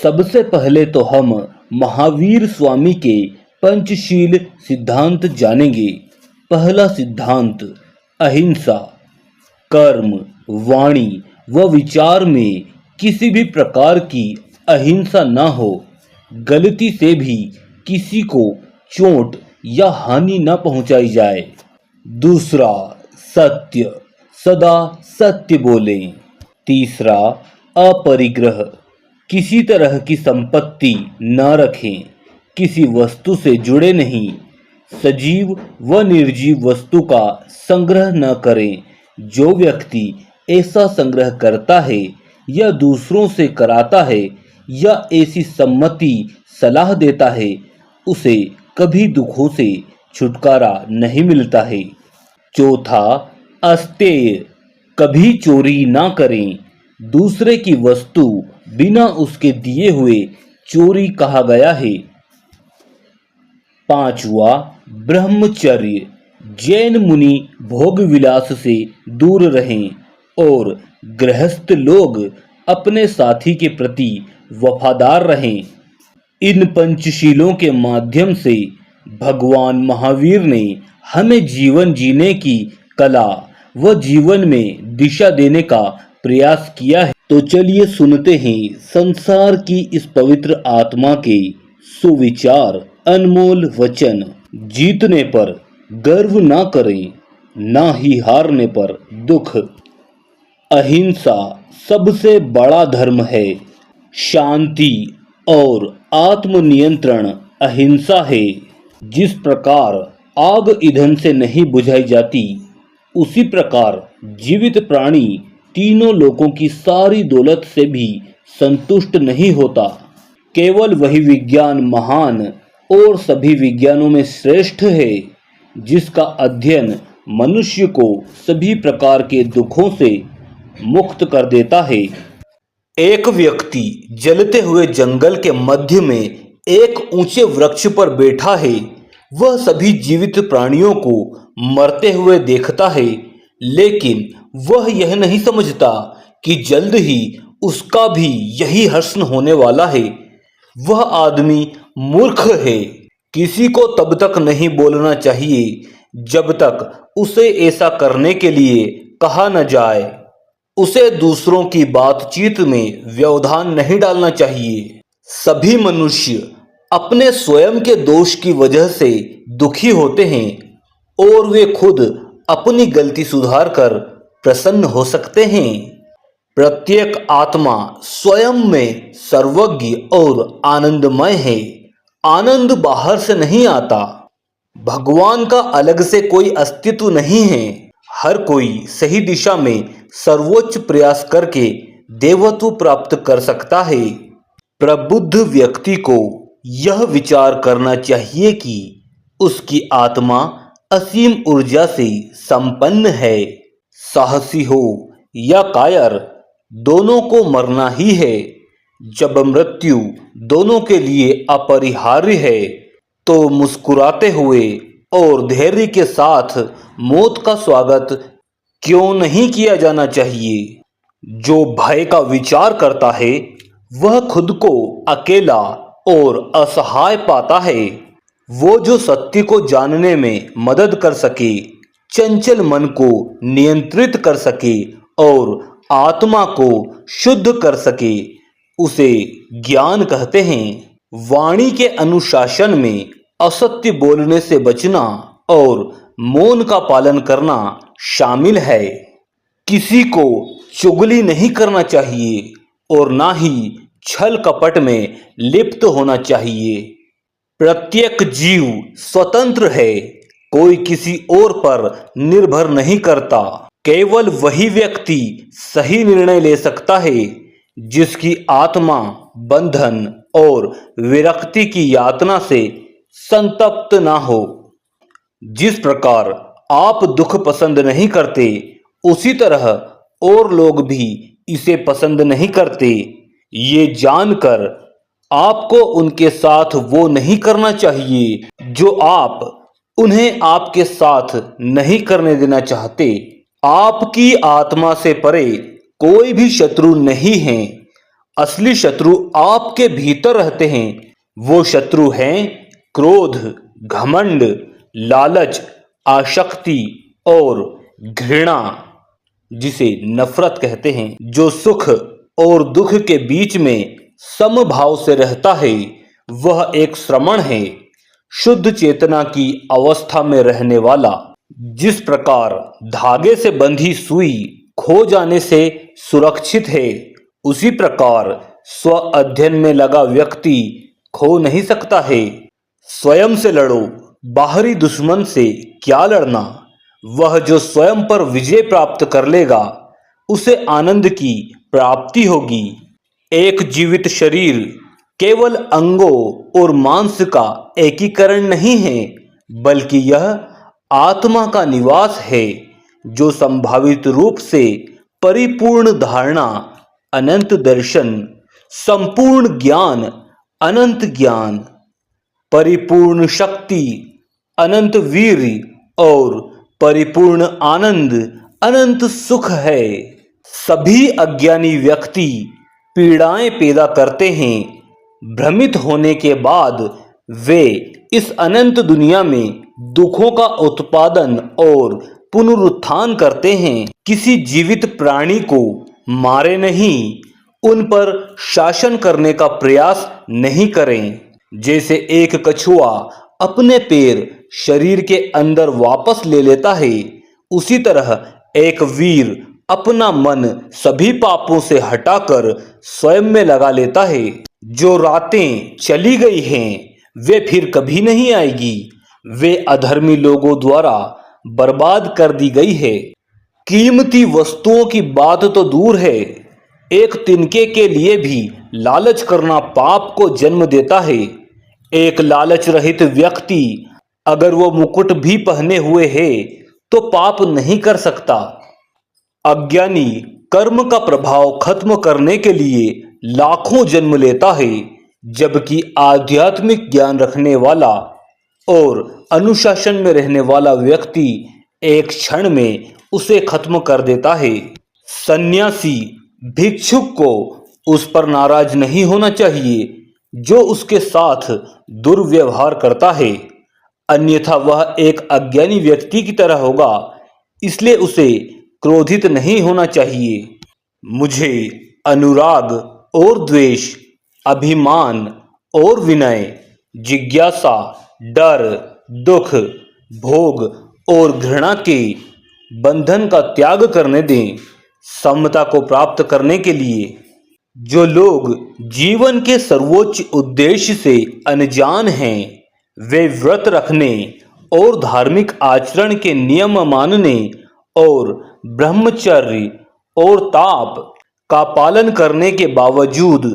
सबसे पहले तो हम महावीर स्वामी के पंचशील सिद्धांत जानेंगे। पहला सिद्धांत अहिंसा। कर्म, वाणी व विचार में किसी भी प्रकार की अहिंसा न हो। गलती से भी किसी को चोट या हानि न पहुंचाई जाए। दूसरा सत्य, सदा सत्य बोलें। तीसरा अपरिग्रह, किसी तरह की संपत्ति न रखें, किसी वस्तु से जुड़े नहीं। सजीव व निर्जीव वस्तु का संग्रह न करें। जो व्यक्ति ऐसा संग्रह करता है या दूसरों से कराता है या ऐसी सम्मति सलाह देता है, उसे कभी दुखों से छुटकारा नहीं मिलता है। चौथा अस्तेय, कभी चोरी ना करें। दूसरे की वस्तु बिना उसके दिए हुए चोरी कहा गया है। पांचवा ब्रह्मचर्य, जैन मुनि भोग विलास से दूर रहें और गृहस्थ लोग अपने साथी के प्रति वफादार रहें। इन पंचशीलों के माध्यम से भगवान महावीर ने हमें जीवन जीने की कला व जीवन में दिशा देने का प्रयास किया है। तो चलिए सुनते हैं संसार की इस पवित्र आत्मा के सुविचार अनमोल वचन। जीतने पर गर्व ना करें, ना ही हारने पर दुख। अहिंसा सबसे बड़ा धर्म है। शांति और आत्मनियंत्रण अहिंसा है। जिस प्रकार आग ईंधन से नहीं बुझाई जाती, उसी प्रकार जीवित प्राणी तीनों लोकों की सारी दौलत से भी संतुष्ट नहीं होता। केवल वही विज्ञान महान और सभी विज्ञानों में श्रेष्ठ है, जिसका अध्ययन मनुष्य को सभी प्रकार के दुखों से मुक्त कर देता है। एक व्यक्ति जलते हुए जंगल के मध्य में एक ऊंचे वृक्ष पर बैठा है। वह सभी जीवित प्राणियों को मरते हुए देखता है, लेकिन वह यह नहीं समझता कि जल्द ही उसका भी यही हश्र होने वाला है। वह आदमी मूर्ख है। किसी को तब तक नहीं बोलना चाहिए जब तक उसे ऐसा करने के लिए कहा न जाए। उसे दूसरों की बातचीत में व्यवधान नहीं डालना चाहिए। सभी मनुष्य अपने स्वयं के दोष की वजह से दुखी होते हैं और वे खुद अपनी गलती सुधार कर प्रसन्न हो सकते हैं। प्रत्येक आत्मा स्वयं में सर्वज्ञ और आनंदमय है। आनंद बाहर से नहीं आता। भगवान का अलग से कोई अस्तित्व नहीं है। हर कोई सही दिशा में सर्वोच्च प्रयास करके देवत्व प्राप्त कर सकता है। प्रबुद्ध व्यक्ति को यह विचार करना चाहिए कि उसकी आत्मा असीम ऊर्जा से संपन्न है। साहसी हो या कायर, दोनों को मरना ही है। जब मृत्यु दोनों के लिए अपरिहार्य है, तो मुस्कुराते हुए और धैर्य के साथ मौत का स्वागत क्यों नहीं किया जाना चाहिए। जो भय का विचार करता है, वह खुद को अकेला और असहाय पाता है। वो जो सत्य को जानने में मदद कर सके, चंचल मन को नियंत्रित कर सके और आत्मा को शुद्ध कर सके, उसे ज्ञान कहते हैं। वाणी के अनुशासन में असत्य बोलने से बचना और मौन का पालन करना शामिल है। किसी को चुगली नहीं करना चाहिए और ना ही छल कपट में लिप्त होना चाहिए। प्रत्येक जीव स्वतंत्र है। कोई किसी और पर निर्भर नहीं करता। केवल वही व्यक्ति सही निर्णय ले सकता है जिसकी आत्मा बंधन और विरक्ति की यातना से संतप्त ना हो। जिस प्रकार आप दुख पसंद नहीं करते, उसी तरह और लोग भी इसे पसंद नहीं करते। ये जानकर आपको उनके साथ वो नहीं करना चाहिए जो आप उन्हें आपके साथ नहीं करने देना चाहते। आपकी आत्मा से परे कोई भी शत्रु नहीं है। असली शत्रु आपके भीतर रहते हैं। वो शत्रु हैं क्रोध, घमंड, लालच, आसक्ति और घृणा, जिसे नफरत कहते हैं। जो सुख और दुख के बीच में समभाव से रहता है वह एक श्रमण है, शुद्ध चेतना की अवस्था में रहने वाला। जिस प्रकार धागे से बंधी सुई खो जाने से सुरक्षित है, उसी प्रकार स्व अध्ययन में लगा व्यक्ति खो नहीं सकता है। स्वयं से लड़ो, बाहरी दुश्मन से क्या लड़ना। वह जो स्वयं पर विजय प्राप्त कर लेगा उसे आनंद की प्राप्ति होगी। एक जीवित शरीर केवल अंगों और मांस का एकीकरण नहीं है, बल्कि यह आत्मा का निवास है, जो संभावित रूप से परिपूर्ण धारणा, अनंत दर्शन, संपूर्ण ज्ञान, अनंत ज्ञान, परिपूर्ण शक्ति, अनंत वीर्य और परिपूर्ण आनंद, अनंत सुख है। सभी अज्ञानी व्यक्ति पीड़ाएं पैदा करते हैं। भ्रमित होने के बाद वे इस अनंत दुनिया में दुखों का उत्पादन और पुनरुत्थान करते हैं। किसी जीवित प्राणी को मारे नहीं, उन पर शासन करने का प्रयास नहीं करें। जैसे एक कछुआ अपने पैर शरीर के अंदर वापस ले लेता है, उसी तरह एक वीर अपना मन सभी पापों से हटाकर स्वयं में लगा लेता है। जो रातें चली गई हैं वे फिर कभी नहीं आएगी। वे अधर्मी लोगों द्वारा बर्बाद कर दी गई है। कीमती वस्तुओं की बात तो दूर है, एक तिनके के लिए भी लालच करना पाप को जन्म देता है। एक लालच रहित व्यक्ति अगर वो मुकुट भी पहने हुए है तो पाप नहीं कर सकता। अज्ञानी कर्म का प्रभाव खत्म करने के लिए लाखों जन्म लेता है, जबकि आध्यात्मिक ज्ञान रखने वाला और अनुशासन में रहने वाला व्यक्ति एक क्षण में उसे खत्म कर देता है। सन्यासी भिक्षुक को उस पर नाराज नहीं होना चाहिए जो उसके साथ दुर्व्यवहार करता है, अन्यथा वह एक अज्ञानी व्यक्ति की तरह होगा, इसलिए उसे क्रोधित नहीं होना चाहिए। मुझे अनुराग और द्वेष, अभिमान और विनय, जिज्ञासा, डर, दुख, भोग और घृणा के बंधन का त्याग करने दें। समता को प्राप्त करने के लिए जो लोग जीवन के सर्वोच्च उद्देश्य से अनजान हैं, वे व्रत रखने और धार्मिक आचरण के नियम मानने और ब्रह्मचर्य और ताप का पालन करने के बावजूद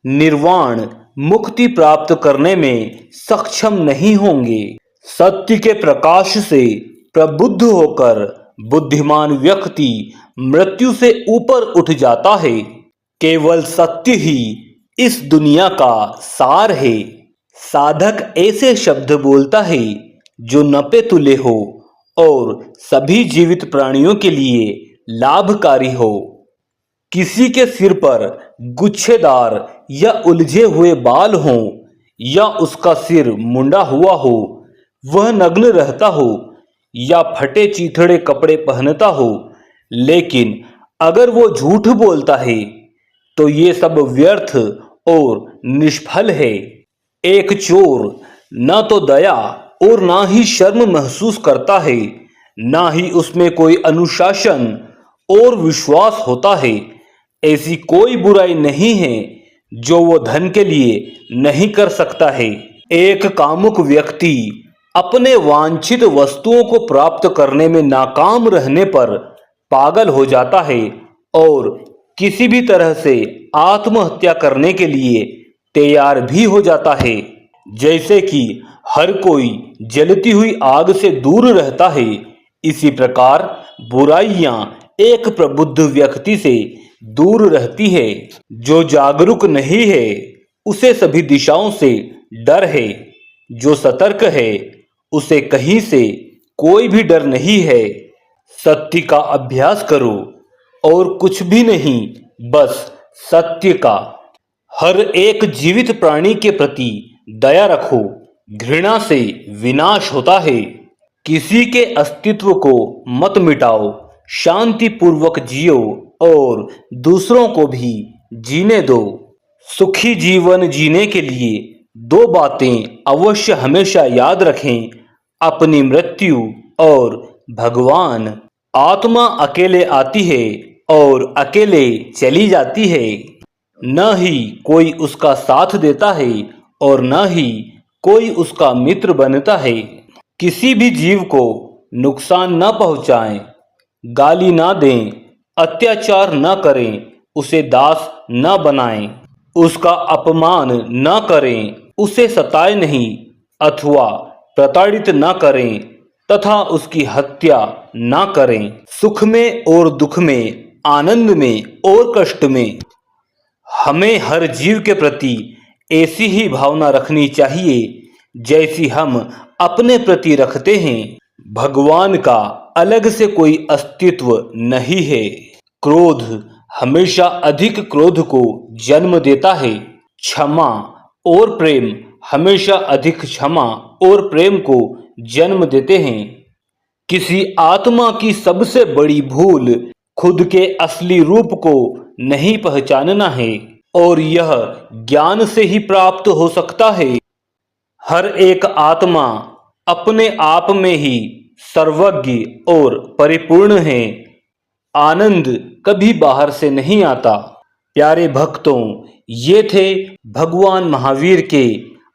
निर्वाण मुक्ति प्राप्त करने में सक्षम नहीं होंगे। सत्य के प्रकाश से प्रबुद्ध होकर बुद्धिमान व्यक्ति मृत्यु से ऊपर उठ जाता है। केवल सत्य ही इस दुनिया का सार है। साधक ऐसे शब्द बोलता है जो नपे तुले हो और सभी जीवित प्राणियों के लिए लाभकारी हो। किसी के सिर पर गुच्छेदार या उलझे हुए बाल हों या उसका सिर मुंडा हुआ हो, वह नग्न रहता हो या फटे चीथड़े कपड़े पहनता हो, लेकिन अगर वो झूठ बोलता है तो ये सब व्यर्थ और निष्फल है। एक चोर न तो दया और ना ही शर्म महसूस करता है, ना ही उसमें कोई अनुशासन और विश्वास होता है। ऐसी कोई बुराई नहीं है जो वो धन के लिए नहीं कर सकता है। एक कामुक व्यक्ति अपने वांछित वस्तुओं को प्राप्त करने में नाकाम रहने पर पागल हो जाता है और किसी भी तरह से आत्महत्या करने के लिए तैयार भी हो जाता है। जैसे कि हर कोई जलती हुई आग से दूर रहता है, इसी प्रकार बुराइयां एक प्रबुद्ध व्यक्ति से दूर रहती है। जो जागरूक नहीं है उसे सभी दिशाओं से डर है, जो सतर्क है उसे कहीं से कोई भी डर नहीं है। सत्य का अभ्यास करो और कुछ भी नहीं, बस सत्य का। हर एक जीवित प्राणी के प्रति दया रखो, घृणा से विनाश होता है। किसी के अस्तित्व को मत मिटाओ, शांति पूर्वक जियो और दूसरों को भी जीने दो। सुखी जीवन जीने के लिए दो बातें अवश्य हमेशा याद रखें, अपनी मृत्यु और भगवान। आत्मा अकेले आती है और अकेले चली जाती है, न ही कोई उसका साथ देता है और न ही कोई उसका मित्र बनता है। किसी भी जीव को नुकसान न पहुंचाएं, गाली ना दें, अत्याचार न करें, उसे दास न बनाएं, उसका अपमान न करें, उसे सताए नहीं अथवा प्रताड़ित न करें तथा उसकी हत्या न करें। सुख में और दुख में, आनंद में और कष्ट में हमें हर जीव के प्रति ऐसी ही भावना रखनी चाहिए जैसी हम अपने प्रति रखते हैं। भगवान का अलग से कोई अस्तित्व नहीं है। क्रोध हमेशा अधिक क्रोध को जन्म देता है। क्षमा और प्रेम हमेशा अधिक क्षमा और प्रेम को जन्म देते हैं। किसी आत्मा की सबसे बड़ी भूल खुद के असली रूप को नहीं पहचानना है और यह ज्ञान से ही प्राप्त हो सकता है। हर एक आत्मा अपने आप में ही सर्वज्ञ और परिपूर्ण है। आनंद कभी बाहर से नहीं आता। प्यारे भक्तों, ये थे भगवान महावीर के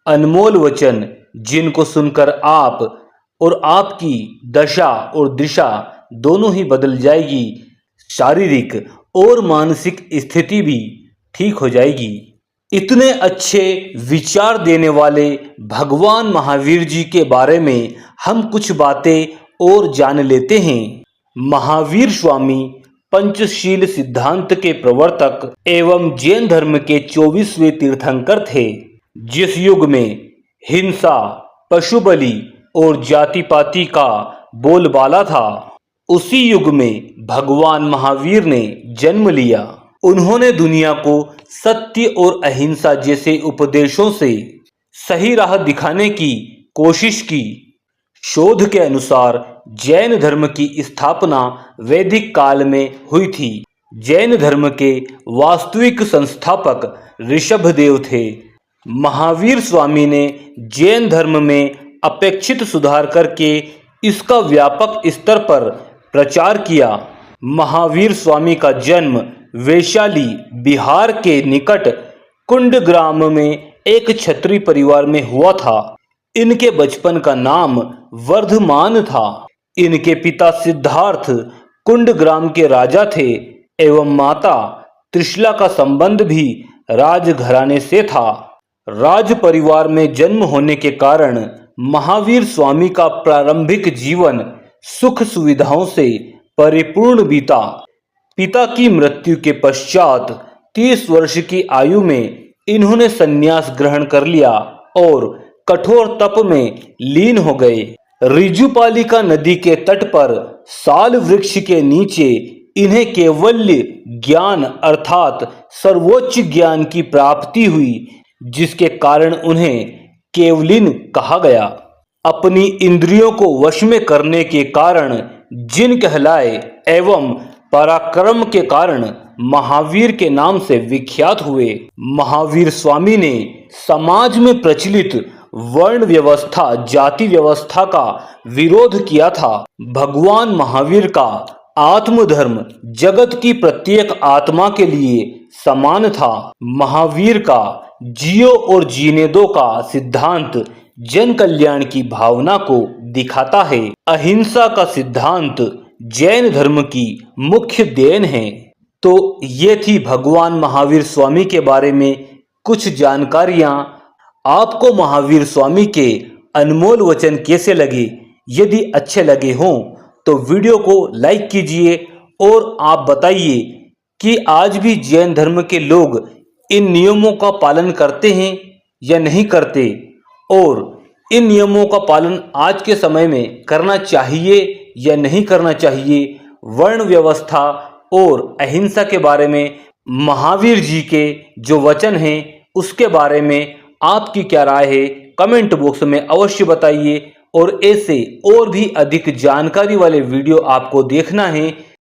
अनमोल वचन, जिनको सुनकर आप और आपकी दशा और दिशा दोनों ही बदल जाएगी। शारीरिक और मानसिक स्थिति भी ठीक हो जाएगी। इतने अच्छे विचार देने वाले भगवान महावीर जी के बारे में हम कुछ बातें और जान लेते हैं। महावीर स्वामी पंचशील सिद्धांत के प्रवर्तक एवं जैन धर्म के 24वें तीर्थंकर थे। जिस युग में हिंसा, पशु बलि और जाति पाति का बोलबाला था, उसी युग में भगवान महावीर ने जन्म लिया। उन्होंने दुनिया को सत्य और अहिंसा जैसे उपदेशों से सही राह दिखाने की कोशिश की। शोध के अनुसार जैन धर्म की स्थापना वैदिक काल में हुई थी। जैन धर्म के वास्तविक संस्थापक ऋषभदेव थे। महावीर स्वामी ने जैन धर्म में अपेक्षित सुधार करके इसका व्यापक स्तर पर प्रचार किया। महावीर स्वामी का जन्म वैशाली, बिहार के निकट कुंड ग्राम में एक क्षत्रिय परिवार में हुआ था। इनके बचपन का नाम वर्धमान था। इनके पिता सिद्धार्थ कुंड ग्राम के राजा थे एवं माता त्रिशला का संबंध भी राजघराने से था। राज परिवार में जन्म होने के कारण महावीर स्वामी का प्रारंभिक जीवन सुख सुविधाओं से परिपूर्ण बीता। पिता की मृत्यु के पश्चात 30 वर्ष की आयु में इन्होंने संन्यास ग्रहण कर लिया और कठोर तप में लीन हो गए। ऋजुपालिका नदी के तट पर साल वृक्ष के नीचे इन्हें केवल्य ज्ञान अर्थात सर्वोच्च ज्ञान की प्राप्ति हुई, जिसके कारण उन्हें केवलिन कहा गया। अपनी इंद्रियों को वश में करने के कारण जिन कहलाए एवं पराक्रम के कारण महावीर के नाम से विख्यात हुए। महावीर स्वामी ने समाज में प्रचलित वर्ण व्यवस्था, जाति व्यवस्था का विरोध किया था। भगवान महावीर का आत्मधर्म जगत की प्रत्येक आत्मा के लिए समान था। महावीर का जियो और जीने दो का सिद्धांत जन कल्याण की भावना को दिखाता है। अहिंसा का सिद्धांत जैन धर्म की मुख्य देन है। तो ये थी भगवान महावीर स्वामी के बारे में कुछ जानकारियां। आपको महावीर स्वामी के अनमोल वचन कैसे लगे? यदि अच्छे लगे हों तो वीडियो को लाइक कीजिए और आप बताइए कि आज भी जैन धर्म के लोग इन नियमों का पालन करते हैं या नहीं करते, और इन नियमों का पालन आज के समय में करना चाहिए या नहीं करना चाहिए। वर्ण व्यवस्था और अहिंसा के बारे में महावीर जी के जो वचन हैं उसके बारे में आपकी क्या राय है, कमेंट बॉक्स में अवश्य बताइए। और ऐसे और भी अधिक जानकारी वाले वीडियो आपको देखना है